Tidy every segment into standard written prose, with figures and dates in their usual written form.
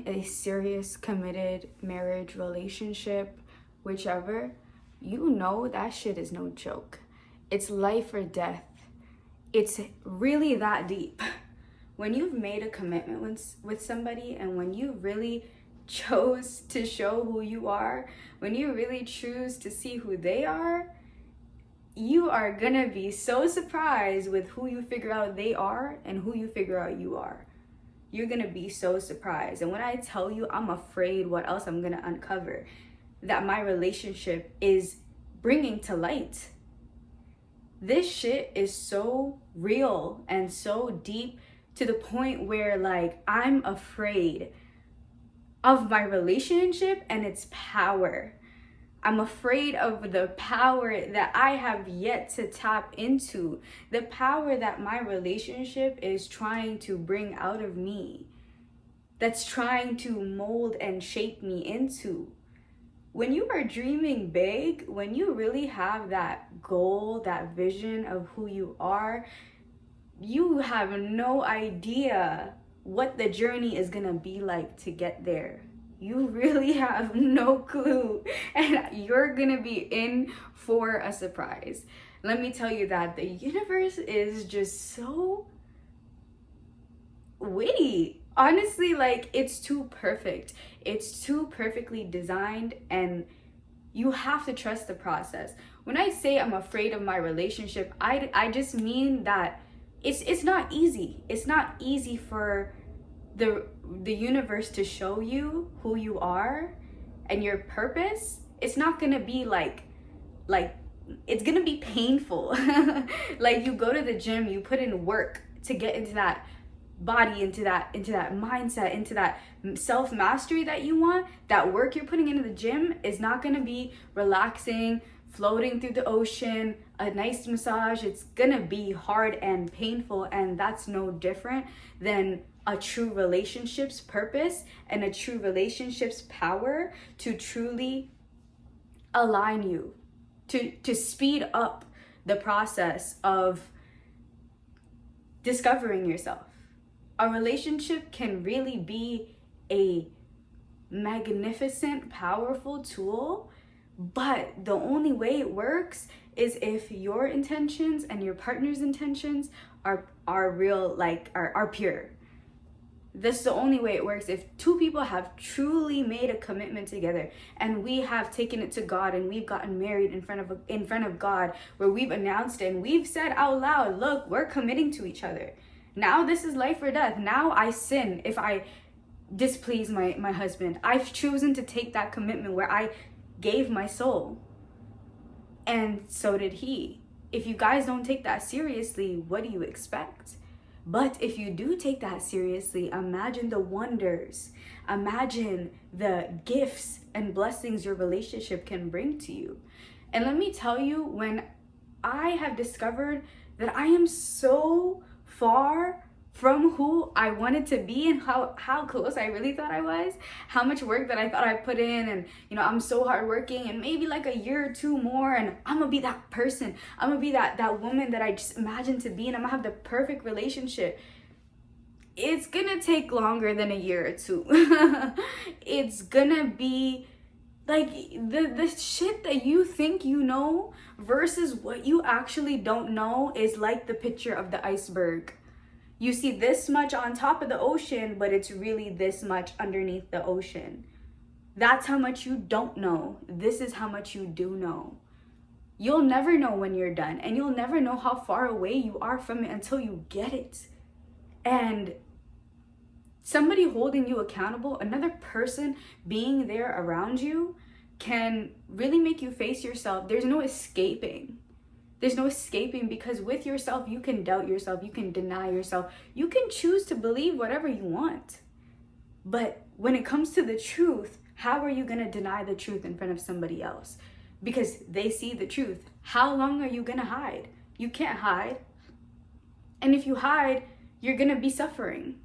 in a serious, committed marriage, relationship, whichever, you know that shit is no joke. It's life or death. It's really that deep. When you've made a commitment with somebody, and when you really chose to show who you are, when you really choose to see who they are, you are gonna be so surprised with who you figure out they are and who you figure out you are. You're gonna be so surprised. And when I tell you, I'm afraid what else I'm gonna uncover that my relationship is bringing to light. This shit is so real and so deep, to the point where, like, I'm afraid of my relationship and its power. I'm afraid of the power that I have yet to tap into, the power that my relationship is trying to bring out of me, that's trying to mold and shape me into. When you are dreaming big, when you really have that goal, that vision of who you are, you have no idea what the journey is gonna be like to get there. You really have no clue, and you're gonna be in for a surprise. Let me tell you that the universe is just so witty. Honestly, like, it's too perfect. It's too perfectly designed, and you have to trust the process. When I say I'm afraid of my relationship, I just mean that it's not easy. It's not easy for the universe to show you who you are and your purpose. It's not gonna be like it's gonna be painful. Like, you go to the gym, you put in work to get into that body, into that mindset, into that self-mastery that you want. That work you're putting into the gym is not gonna be relaxing, floating through the ocean, a nice massage. It's gonna be hard and painful, and that's no different than a true relationship's purpose and a true relationship's power to truly align you, to speed up the process of discovering yourself. A relationship can really be a magnificent, powerful tool, but the only way it works is if your intentions and your partner's intentions are real, like are pure. This is the only way it works. If two people have truly made a commitment together, and we have taken it to God, and we've gotten married in front of God, where we've announced it and we've said out loud, look, we're committing to each other. Now this is life or death. Now I sin if I displease my husband. I've chosen to take that commitment where I gave my soul, and so did he. If you guys don't take that seriously, what do you expect? But if you do take that seriously, imagine the wonders, imagine the gifts and blessings your relationship can bring to you. And let me tell you, when I have discovered that I am so far from who I wanted to be, and how close I really thought I was, how much work that I thought I put in, and I'm so hardworking, and maybe like a year or two more, and I'm gonna be that person. I'm gonna be that woman that I just imagined to be, and I'm gonna have the perfect relationship. It's gonna take longer than a year or two. It's gonna be like the shit that you think you know versus what you actually don't know is like the picture of the iceberg. You see this much on top of the ocean, but it's really this much underneath the ocean. That's how much you don't know. This is how much you do know. You'll never know when you're done, and you'll never know how far away you are from it until you get it. And somebody holding you accountable, another person being there around you, can really make you face yourself. There's no escaping. There's no escaping, because with yourself, you can doubt yourself, you can deny yourself, you can choose to believe whatever you want. But when it comes to the truth, how are you gonna deny the truth in front of somebody else? Because they see the truth. How long are you gonna hide? You can't hide. And if you hide, you're gonna be suffering.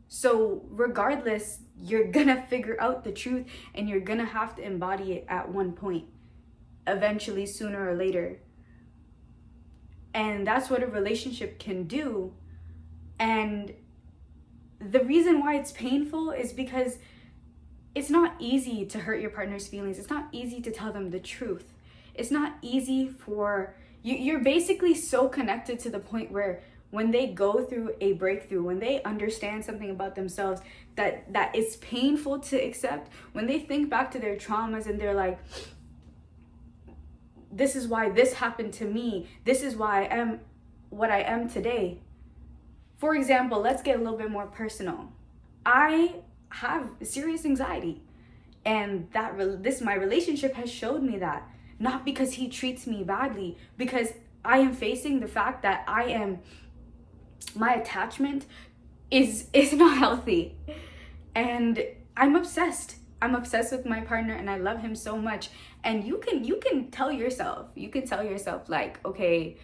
So regardless, you're gonna figure out the truth, and you're gonna have to embody it at one point, eventually, sooner or later. And that's what a relationship can do. And the reason why it's painful is because it's not easy to hurt your partner's feelings. It's not easy to tell them the truth. It's not easy for you. You're basically so connected to the point where when they go through a breakthrough, when they understand something about themselves that it's painful to accept, when they think back to their traumas and they're like, this is why this happened to me. This is why I am what I am today. For example, let's get a little bit more personal. I have serious anxiety, and my relationship has showed me that. Not because he treats me badly, because I am facing the fact that my attachment is not healthy, and I'm obsessed with my partner, and I love him so much. And you can tell yourself like, okay,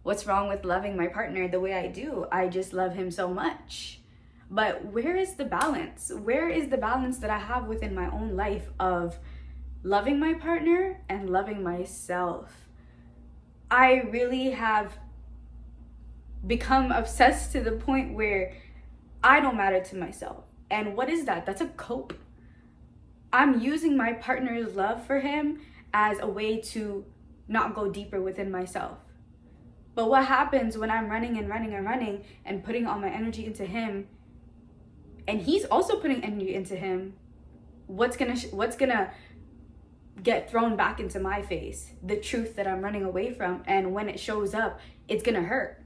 what's wrong with loving my partner the way I do? I just love him so much. But where is the balance? Where is the balance that I have within my own life of loving my partner and loving myself? I really have become obsessed to the point where I don't matter to myself. And what is that? That's a cope. I'm using my partner's love for him as a way to not go deeper within myself. But what happens when I'm running and putting all my energy into him, and he's also putting energy into him? What's gonna get thrown back into my face? The truth that I'm running away from. And when it shows up, it's gonna hurt.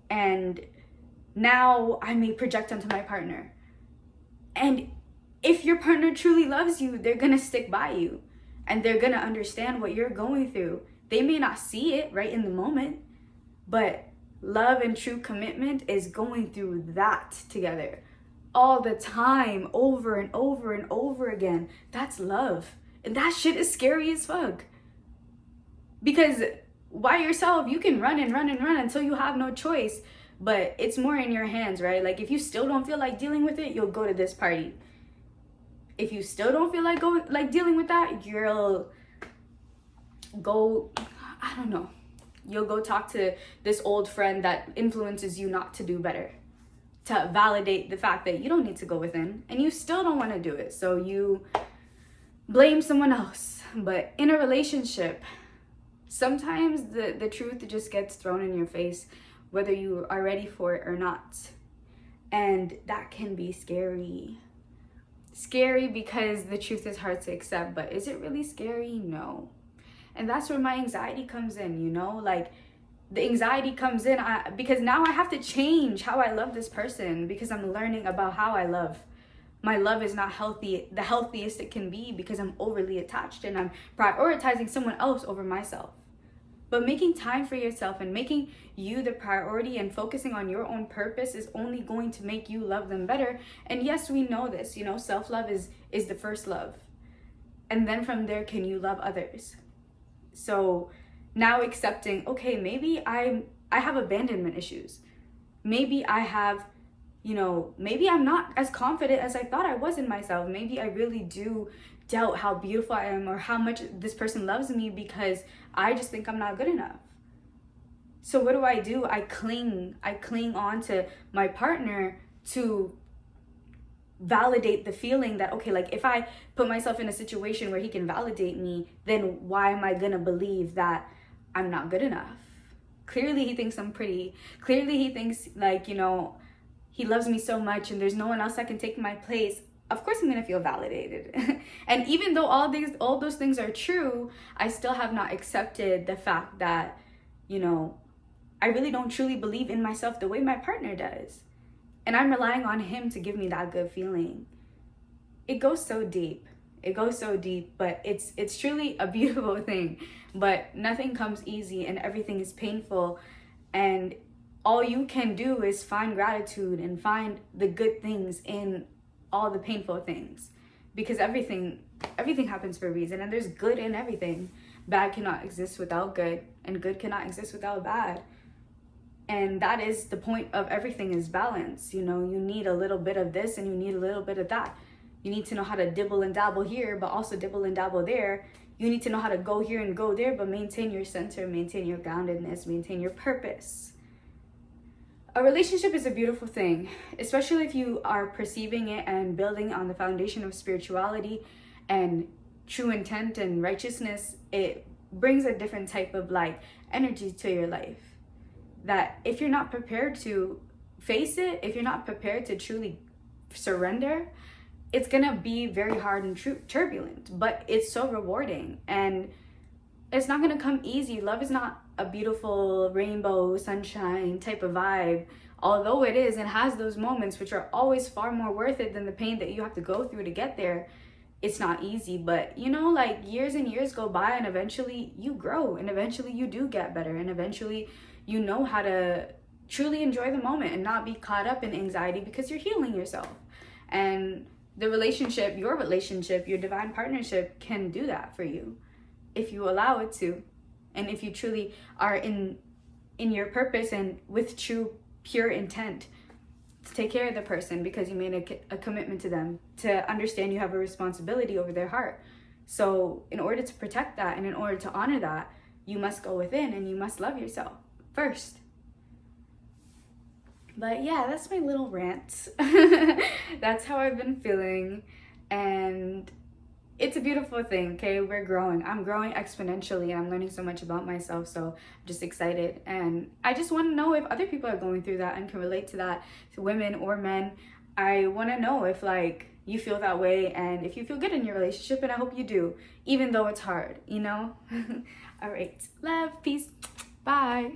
And now I may project onto my partner. And if your partner truly loves you, they're gonna stick by you, and they're gonna understand what you're going through. They may not see it right in the moment, but love and true commitment is going through that together all the time, over and over and over again. That's love. And that shit is scary as fuck. Because by yourself, you can run until you have no choice, but it's more in your hands, right? Like, if you still don't feel like dealing with it, you'll go to this party. If you still don't feel like dealing with that, you'll go, I don't know, you'll go talk to this old friend that influences you not to do better, to validate the fact that you don't need to go within, and you still don't want to do it. So you blame someone else. But in a relationship, sometimes the truth just gets thrown in your face, whether you are ready for it or not. And that can be scary. Scary because the truth is hard to accept, but is it really scary? No. And that's where my anxiety comes in, you know? Like, the anxiety comes in because now I have to change how I love this person, because I'm learning about how I love. My love is not healthy, the healthiest it can be, because I'm overly attached and I'm prioritizing someone else over myself. But making time for yourself and making you the priority and focusing on your own purpose is only going to make you love them better. And yes, we know this, you know, self-love is the first love. And then from there, can you love others? So now accepting, okay, maybe I have abandonment issues. Maybe I have, you know, maybe I'm not as confident as I thought I was in myself. Maybe I really do doubt how beautiful I am or how much this person loves me, because I just think I'm not good enough. So what do? I cling on to my partner to validate the feeling that, okay, like, if I put myself in a situation where he can validate me, then why am I gonna believe that I'm not good enough? Clearly he thinks I'm pretty. Clearly he thinks, like, you know, he loves me so much and there's no one else that can take my place. Of course I'm gonna feel validated. And even though all those things are true, I still have not accepted the fact that, you know, I really don't truly believe in myself the way my partner does. And I'm relying on him to give me that good feeling. It goes so deep. But it's truly a beautiful thing. But nothing comes easy and everything is painful. And all you can do is find gratitude and find the good things in all the painful things. Because everything happens for a reason, and there's good in everything. Bad cannot exist without good, and good cannot exist without bad. And that is the point of everything, is balance. You know, you need a little bit of this and you need a little bit of that. You need to know how to dibble and dabble here, but also dibble and dabble there. You need to know how to go here and go there, but maintain your center, maintain your groundedness, maintain your purpose. A relationship is a beautiful thing, especially if you are perceiving it and building on the foundation of spirituality and true intent and righteousness. It brings a different type of like energy to your life, that if you're not prepared to face it, if you're not prepared to truly surrender, it's gonna be very hard and turbulent, but it's so rewarding, and it's not gonna come easy. Love is not a beautiful rainbow sunshine type of vibe, although it is and has those moments which are always far more worth it than the pain that you have to go through to get there. It's not easy, but you know, like years and years go by, and eventually you grow, and eventually you do get better, and eventually you know how to truly enjoy the moment and not be caught up in anxiety because you're healing yourself. And the relationship, your divine partnership can do that for you if you allow it to, and if you truly are in your purpose and with true pure intent to take care of the person, because you made a commitment to them, to understand you have a responsibility over their heart. So in order to protect that and in order to honor that, you must go within and you must love yourself first. But yeah, that's my little rant. That's how I've been feeling, and it's a beautiful thing. Okay, we're growing. I'm growing exponentially, and I'm learning so much about myself, so I'm just excited. And I just want to know if other people are going through that and can relate to that, to women or men. I want to know if like you feel that way, and if you feel good in your relationship, and I hope you do, even though it's hard, you know. All right, love, peace, bye.